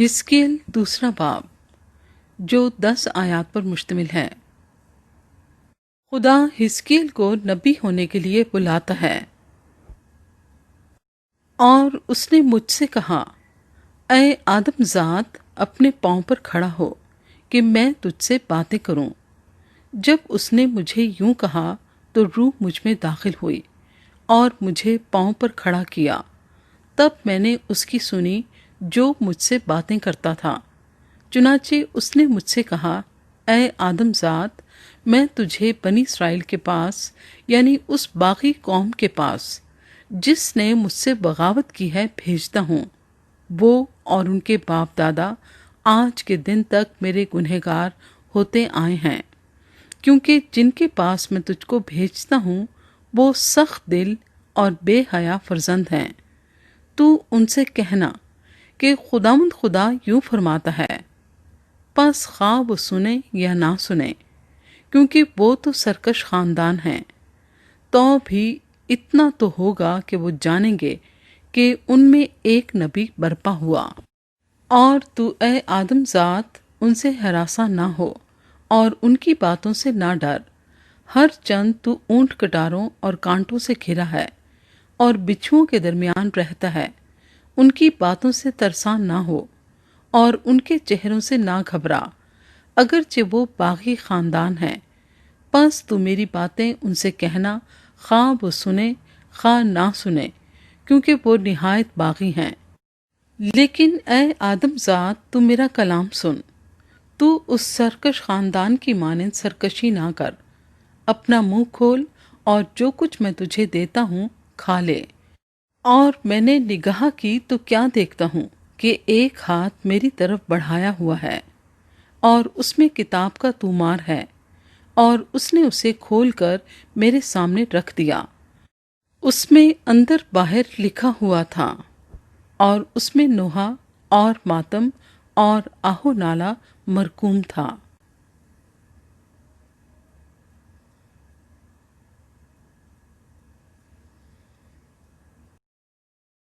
حزقیل دوسرا باب جو 10 آیات پر مشتمل ہے۔ خدا حزقیل کو نبی ہونے کے لیے بلاتا ہے اور اس نے مجھ سے کہا، اے آدم ذات، اپنے پاؤں پر کھڑا ہو کہ میں تجھ سے باتیں کروں۔ جب اس نے مجھے یوں کہا تو روح مجھ میں داخل ہوئی اور مجھے پاؤں پر کھڑا کیا۔ تب میں نے اس کی سنی جو مجھ سے باتیں کرتا تھا۔ چنانچہ اس نے مجھ سے کہا، اے آدم ذات، میں تجھے بنی اسرائیل کے پاس یعنی اس باغی قوم کے پاس جس نے مجھ سے بغاوت کی ہے بھیجتا ہوں۔ وہ اور ان کے باپ دادا آج کے دن تک میرے گنہگار ہوتے آئے ہیں، کیونکہ جن کے پاس میں تجھ کو بھیجتا ہوں وہ سخت دل اور بے حیا فرزند ہیں۔ تو ان سے کہنا کہ خداوند خدا یوں فرماتا ہے، پس خواہ وہ سنیں یا نہ سنیں، کیونکہ وہ تو سرکش خاندان ہیں، تو بھی اتنا تو ہوگا کہ وہ جانیں گے کہ ان میں ایک نبی برپا ہوا۔ اور تو اے آدم ذات ان سے ہراساں نہ ہو اور ان کی باتوں سے نہ ڈر۔ ہر چند تو اونٹ کٹاروں اور کانٹوں سے گھرا ہے اور بچھوؤں کے درمیان رہتا ہے، ان کی باتوں سے ترسان نہ ہو اور ان کے چہروں سے نہ گھبرا، اگرچہ وہ باغی خاندان ہیں۔ پس تو میری باتیں ان سے کہنا، خواہ وہ سنے خواہ نہ سنے، کیونکہ وہ نہایت باغی ہیں۔ لیکن اے آدم ذات، تو میرا کلام سن۔ تو اس سرکش خاندان کی مانند سرکشی نہ کر، اپنا منہ کھول اور جو کچھ میں تجھے دیتا ہوں کھا لے۔ اور میں نے نگاہ کی تو کیا دیکھتا ہوں کہ ایک ہاتھ میری طرف بڑھایا ہوا ہے اور اس میں کتاب کا طومار ہے، اور اس نے اسے کھول کر میرے سامنے رکھ دیا۔ اس میں اندر باہر لکھا ہوا تھا، اور اس میں نوحہ اور ماتم اور آہو نالہ مرقوم تھا۔